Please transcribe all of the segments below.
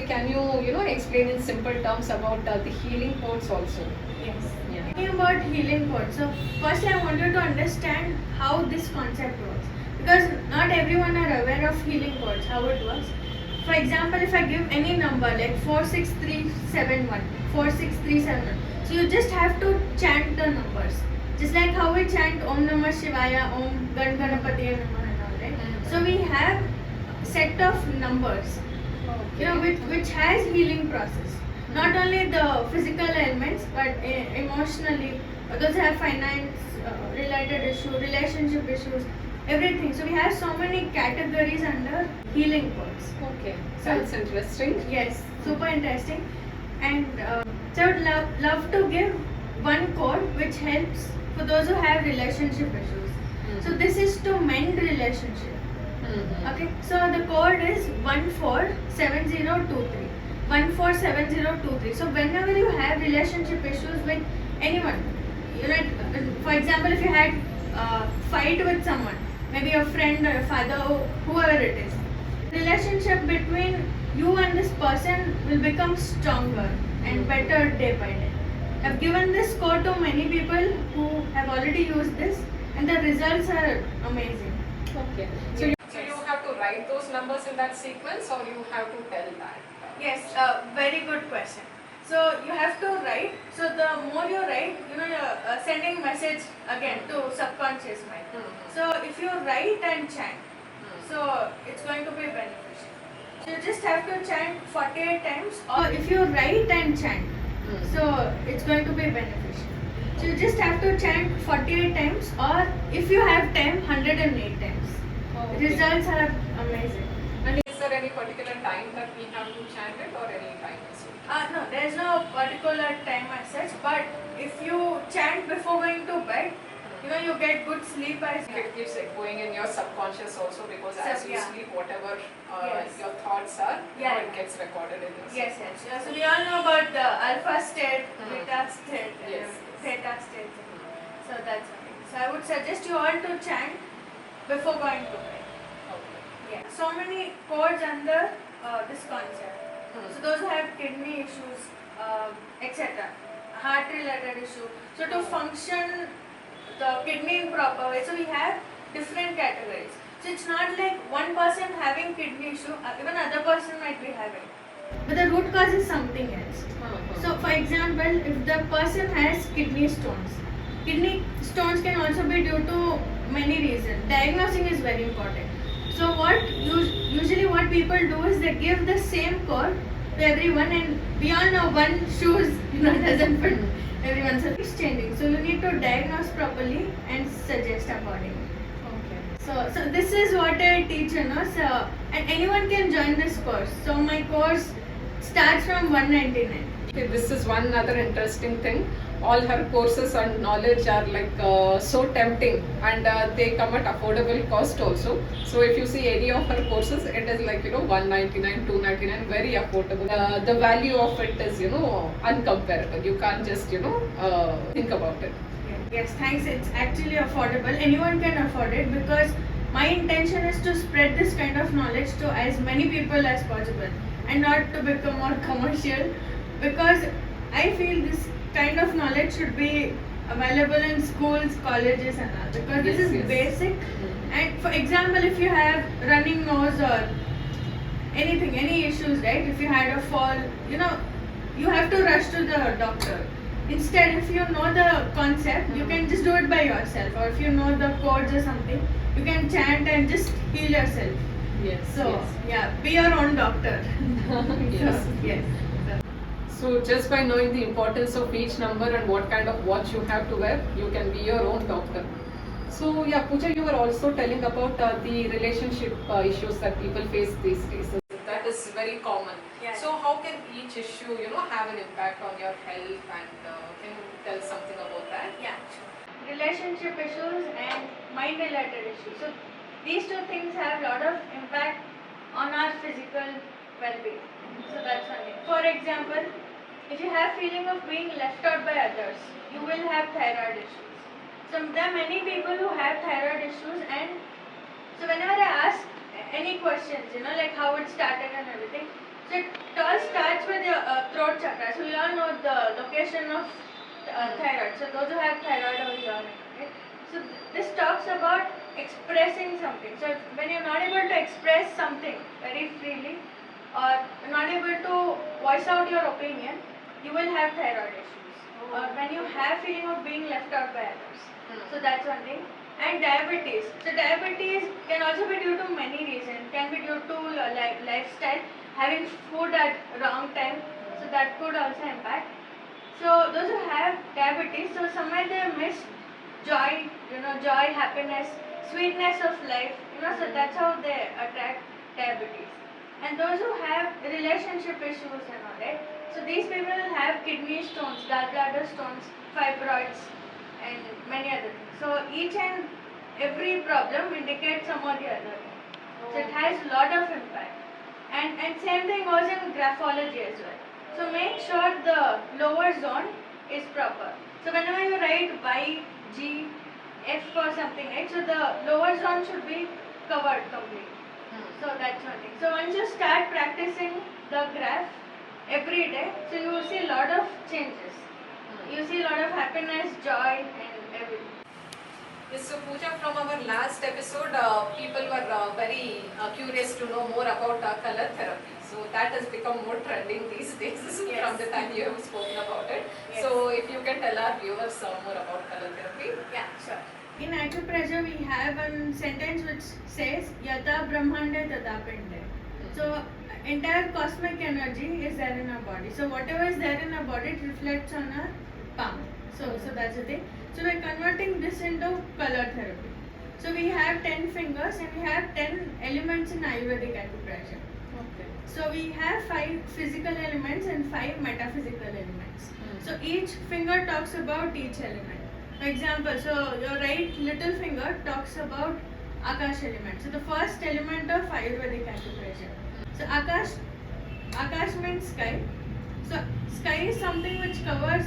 Can you explain in simple terms about the healing codes also? Yes. Yeah. Talking about healing codes. So firstly, I want you to understand how this concept works, because not everyone are aware of healing codes, how it works. For example, if I give any number like 46371, 46371, so you just have to chant the numbers, just like how we chant Om Namah Shivaya, Om Gan Ganapatiye Namah and all, right? So we have set of numbers, which has healing process. Not only the physical ailments, but emotionally, those who have finance related issue, relationship issues, everything. So we have so many categories under healing codes. Okay. Sounds interesting. Yes, super interesting. And so I would love to give one code which helps for those who have relationship issues. So this is to mend relationship. Okay, so the code is 147023. 147023. So whenever you have relationship issues with anyone, for example, if you had fight with someone, maybe a friend or a father or whoever it is, relationship between you and this person will become stronger and better day by day. I've given this code to many people who have already used this, and the results are amazing. Okay. So you have to write those numbers in that sequence, or you have to tell that? Yes, very good question. So you have to write. So the more you write, you're sending message again to subconscious mind. So if you write and chant, so it's going to be beneficial. So you just have to chant 48 times, or if you write and chant, so it's going to be beneficial. So you just have to chant 48 times, or if you have time, 108 times. Okay. Results are amazing. And is there any particular time that we have to chant it, or any time? No, there is no particular time as such, but if you chant before going to bed, you get good sleep. It keeps going in your subconscious also, because as you sleep, whatever Yes. your thoughts are, Yeah. it gets recorded in your Yes, yes. So we all know about the alpha state, beta state, Yes. theta state. So that's okay. So I would suggest you all to chant before going to bed. Okay. Yeah. So many codes under this concept. So those who have kidney issues, etc., heart related issue. So to function the kidney in proper way, so we have different categories. So it's not like one person having kidney issue, even other person might be having. But the root cause is something else. So for example, if the person has kidney stones can also be due to many reasons. Diagnosing is very important. So usually what people do is they give the same code to everyone, and we all know one shoes doesn't fit everyone, so it's changing. So you need to diagnose properly and suggest accordingly. Okay. So this is what I teach, so and anyone can join this course. So my course starts from 199. Okay, this is one other interesting thing. All her courses and knowledge are like so tempting, and they come at affordable cost also. So if you see any of her courses, it is like 199, 299, very affordable. The value of it is uncomparable. You can't just think about it. Yes, thanks. It's actually affordable. Anyone can afford it, because my intention is to spread this kind of knowledge to as many people as possible, and not to become more commercial, because I feel this kind of knowledge should be available in schools, colleges and all, because this is basic. And for example, if you have running nose or anything, any issues, right? If you had a fall, you have to rush to the doctor. Instead, if you know the concept, you can just do it by yourself, or if you know the codes or something, you can chant and just heal yourself. Yes. So yes. yeah, be your own doctor. Yes. So, yes. So just by knowing the importance of each number and what kind of watch you have to wear, you can be your own doctor. So yeah, Pooja, you were also telling about the relationship issues that people face these days. That is very common. Yeah. So how can each issue, have an impact on your health, and can you tell something about that? Yeah. Relationship issues and mind related issues. So these two things have a lot of impact on our physical well-being. So that's one thing. For example, if you have feeling of being left out by others, you will have thyroid issues. So there are many people who have thyroid issues, and so whenever I ask any questions, like how it started and everything, So it all starts with your throat chakra. So we all know the location of thyroid. So those who have thyroid over here, right? So this talks about expressing something. So when you're not able to express something very freely, or not able to voice out your opinion, you will have thyroid issues. Or when you have feeling of being left out by others. So that's one thing. And diabetes. So diabetes can also be due to many reasons. Can be due to lifestyle, having food at wrong time. So that could also impact. So those who have diabetes, so somewhere they miss joy, joy, happiness, sweetness of life, so that's how they attract diabetes. And those who have relationship issues and all that, so these people have kidney stones, gallbladder stones, fibroids, and many other things. So each and every problem indicates some or the other. So it has a lot of impact. And same thing goes in graphology as well. So make sure the lower zone is proper. So whenever you write Y, G, F or something, right? So the lower zone should be covered completely. So that's one thing. So once you start practicing the graph every day, so you will see a lot of changes. You see a lot of happiness, joy, and everything. Yes, so Pooja, from our last episode, people were very curious to know more about color therapy. So that has become more trending these days from the time you have spoken about it. Yes. So if you can tell our viewers more about color therapy. Yeah, sure. In acupressure, we have a sentence which says Yata Brahmande Tata Pinde. So entire cosmic energy is there in our body. So whatever is there in our body, it reflects on our palm. So that's the thing. So we're converting this into color therapy. So we have 10 fingers and we have 10 elements in Ayurvedic acupressure. Okay. So we have 5 physical elements and 5 metaphysical elements. So each finger talks about each element. For example, so your right little finger talks about Akash element. So the first element of Ayurvedic acupressure. So Akash means sky. So sky is something which covers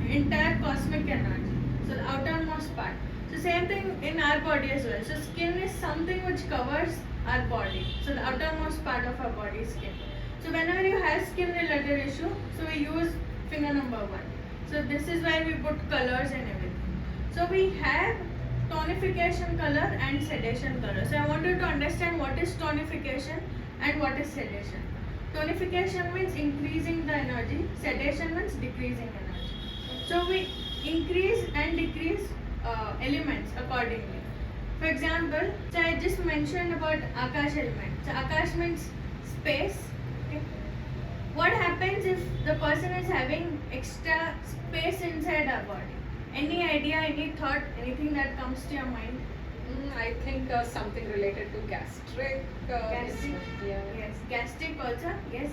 entire cosmic energy. So the outermost part. So same thing in our body as well. So skin is something which covers our body. So the outermost part of our body is skin. So whenever you have skin related issue, so we use finger number 1. So this is where we put colors and everything. So we have tonification color and sedation color. So I want you to understand what is tonification and what is sedation. Tonification means increasing the energy, sedation means decreasing energy. So we increase and decrease elements accordingly. For example, so I just mentioned about Akash element. So Akash means space. Okay. What happens if the person is having extra space inside our body? Any idea, any thought, anything that comes to your mind? I think something related to gastric. Gastric? Yeah. Yes, gastric also, yes.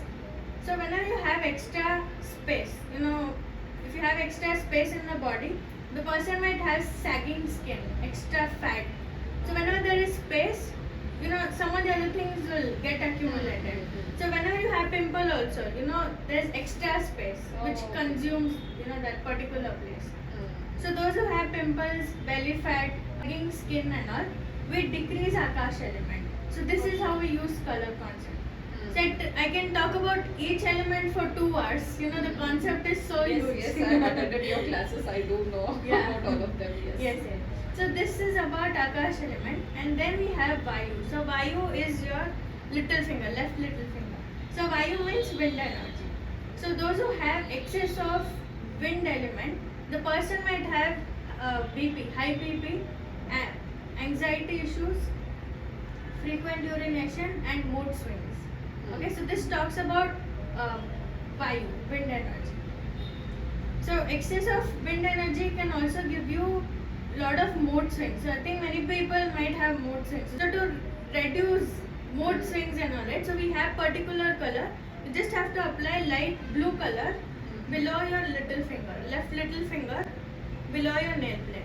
So whenever you have extra space, if you have extra space in the body, the person might have sagging skin, extra fat. So whenever there is space, some of the other things will get accumulated. So whenever you have pimple also, there's extra space which consumes, that particular place. So those who have pimples, belly fat, sagging skin and all, we decrease Akash element. So this is how we use color concept. So I can talk about each element for 2 hours. The concept is so huge. Yes, I have attended your classes. I do know about all of them. Yes. So this is about Akash element, and then we have Vayu. So Vayu is your little finger, left little finger. So Vayu means wind energy. So those who have excess of wind element, the person might have BP, high BP, anxiety issues, frequent urination, and mood swings. Okay, so this talks about Vayu, wind energy. So excess of wind energy can also give you a lot of mood swings. So I think many people might have mood swings. So to reduce mood swings and all that, so we have particular color. You just have to apply light blue color below your little finger, left little finger, below your nail plate.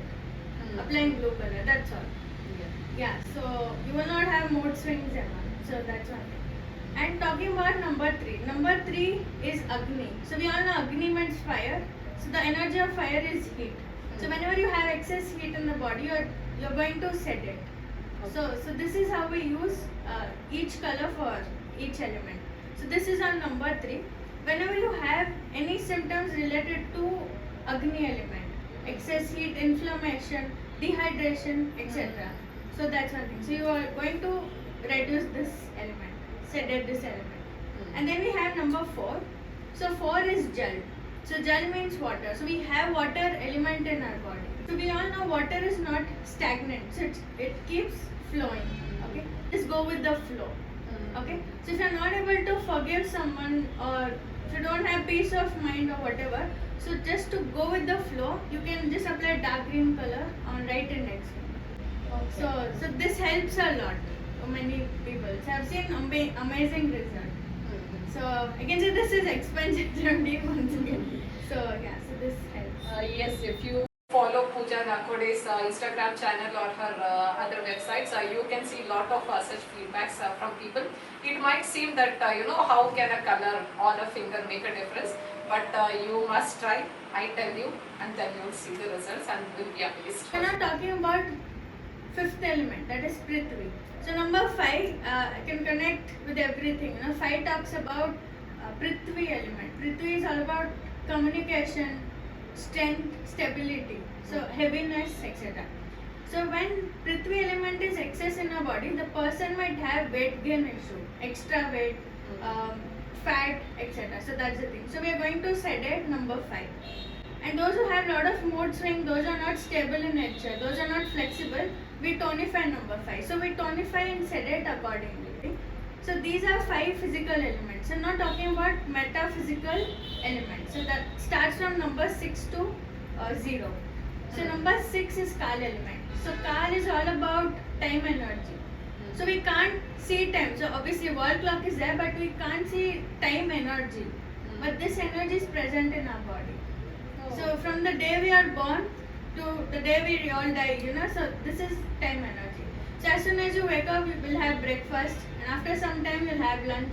Applying blue color, that's all. Yeah, so you will not have mood swings and all. So that's one thing. And talking about number 3. Number 3 is Agni. So we all know Agni means fire. So the energy of fire is heat. So whenever you have excess heat in the body, you're going to set it. So this is how we use each color for each element. So this is on number 3. Whenever you have any symptoms related to Agni element, excess heat, inflammation, dehydration, etc. So that's one thing. So you are going to reduce this element, sedate this element. And then we have number 4. So 4 is gel. So gel means water. So we have water element in our body. So we all know water is not stagnant. So it keeps flowing. Okay. Just go with the flow. Okay. So if you're not able to forgive someone, or if you don't have peace of mind or whatever, so just to go with the flow, you can just apply dark green color on right index finger. So this helps a lot for many people. So I've seen amazing result. So I can say this is expensive remedy once again. So yeah, so this helps. Yes, if you follow Pooja Nakode's Instagram channel or her other websites, you can see lot of such feedbacks from people. It might seem that how can a color on a finger make a difference, but you must try. I tell you, and then you will see the results and will be amazed. We're not talking about fifth element, that is Prithvi. So number 5, I can connect with everything. 5 talks about Prithvi element. Prithvi is all about communication, strength, stability, so heaviness, etc. So when Prithvi element is excess in our body, the person might have weight gain issue, extra weight, fat, etc. So that's the thing. So we are going to sedate number 5. And those who have lot of mood swing, those are not stable in nature, those are not flexible, we tonify number 5. So we tonify and sedate accordingly. So these are 5 physical elements. So not talking about metaphysical elements. So that starts from number 6 to 0. So number 6 is Kal element. So Kal is all about time energy. So we can't see time. So obviously wall clock is there, but we can't see time energy. But this energy is present in our body. So from the day we are born to the day we all die, so this is time energy. So as soon as you wake up, you will have breakfast, and after some time you'll have lunch,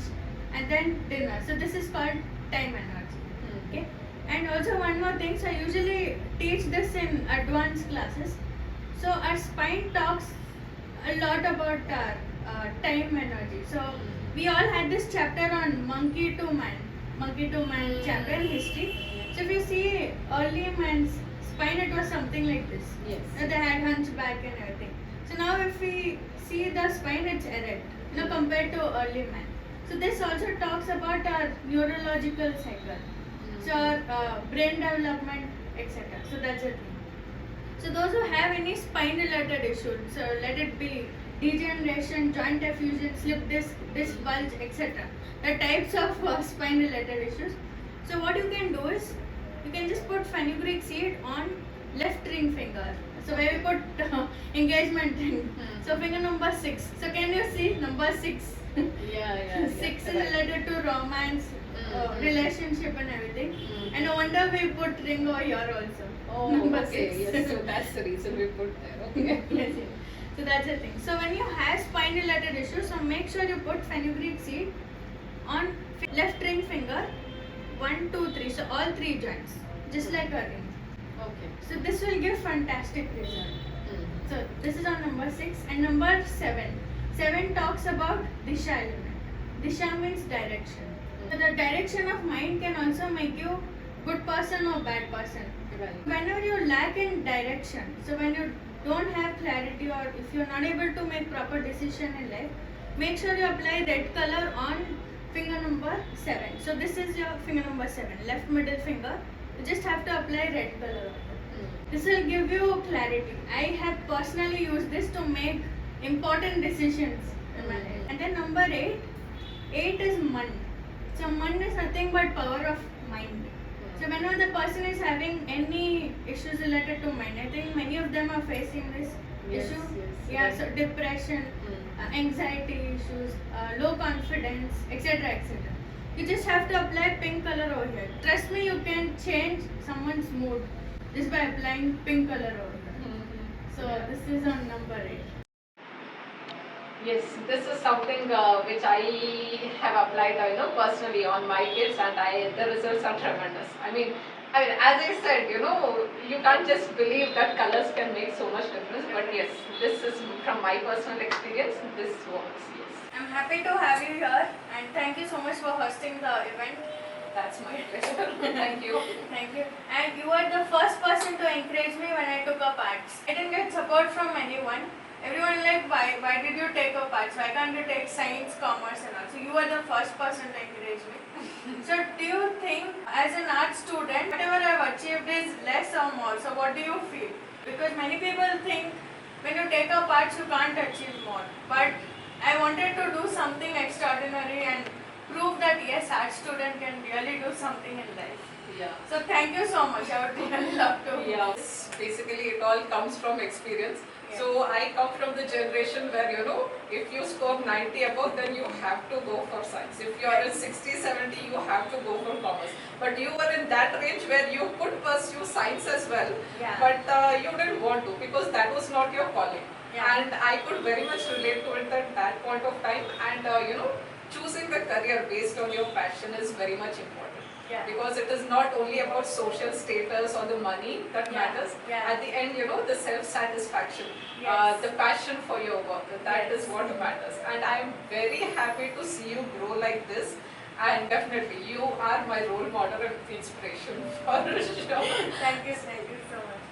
and then dinner. So this is called time energy. Okay. And also one more thing. So I usually teach this in advanced classes. So our spine talks a lot about our time energy. So we all had this chapter on monkey to man chapter in history. So if you see early man's spine, it was something like this. Yes. They had hunchback and everything. So now if we see the spine, it's erect, compared to early man. So this also talks about our neurological cycle, so our brain development, etc. So that's the thing. So those who have any spine related issues, so let it be degeneration, joint effusion, slip disc bulge, etc. The types of spine related issues. So what you can do is, you can just put fenugreek seed on left ring finger. So where we put engagement ring. So finger number 6. So can you see number 6? Yeah. 6 is related to romance, relationship and everything. And no wonder we put ring over here also. Oh, number okay. 6. Yes, so that's the reason we put there. Okay. Yes. So that's the thing. So when you have spine related issues, so make sure you put fenugreek seed on left ring finger, 1, 2, 3. So all 3 joints, just like a ring. Okay. So this will give fantastic result. So this is on number 6. And number 7. 7 talks about Disha element. Disha means direction. So the direction of mind can also make you good person or bad person. Right. Whenever you lack in direction, so when you don't have clarity, or if you're not able to make proper decision in life, make sure you apply red color on finger number 7. So this is your finger number 7, left middle finger. You just have to apply red color on it. This will give you clarity. I have personally used this to make important decisions in my life. And then number 8. 8 is Man. So Man is nothing but power of mind. So whenever the person is having any issues related to mind, I think many of them are facing this issue. Yeah, so depression, anxiety issues, low confidence, etc. etc. You just have to apply pink color over here. Trust me, you can change someone's mood just by applying pink color over here. So this is on number 8. Yes, this is something which I have applied, personally on my kids, and the results are tremendous. I mean, as I said, you can't just believe that colors can make so much difference. But yes, this is from my personal experience. This works. Yes. I'm happy to have you here, and thank you so much for hosting the event. That's my pleasure. Thank you. Thank you. And you were the first person to encourage me when I took up arts. I didn't get support from anyone. Everyone like, why did you take up arts? Why can't you take science, commerce and all? So you were the first person to encourage me. So do you think as an art student, whatever I've achieved is less or more? So what do you feel? Because many people think when you take up arts you can't achieve more. But I wanted to do something extraordinary and prove that yes, art student can really do something in life. Yeah. So thank you so much. I would really love to. Yeah. Basically, it all comes from experience. Yeah. So I come from the generation where, if you score 90 above, then you have to go for science. If you are in 60, 70, you have to go for commerce. But you were in that range where you could pursue science as well. Yeah. But you didn't want to because that was not your calling. Yeah. And I could very much relate to it at that point of time. And choosing the career based on your passion is very much important. Yeah. Because it is not only about social status or the money that Yeah. matters. Yeah. At the end, the self-satisfaction, Yes. the passion for your work, that Yes. is what matters. And I am very happy to see you grow like this. And definitely, you are my role model and inspiration for sure. Thank you so much.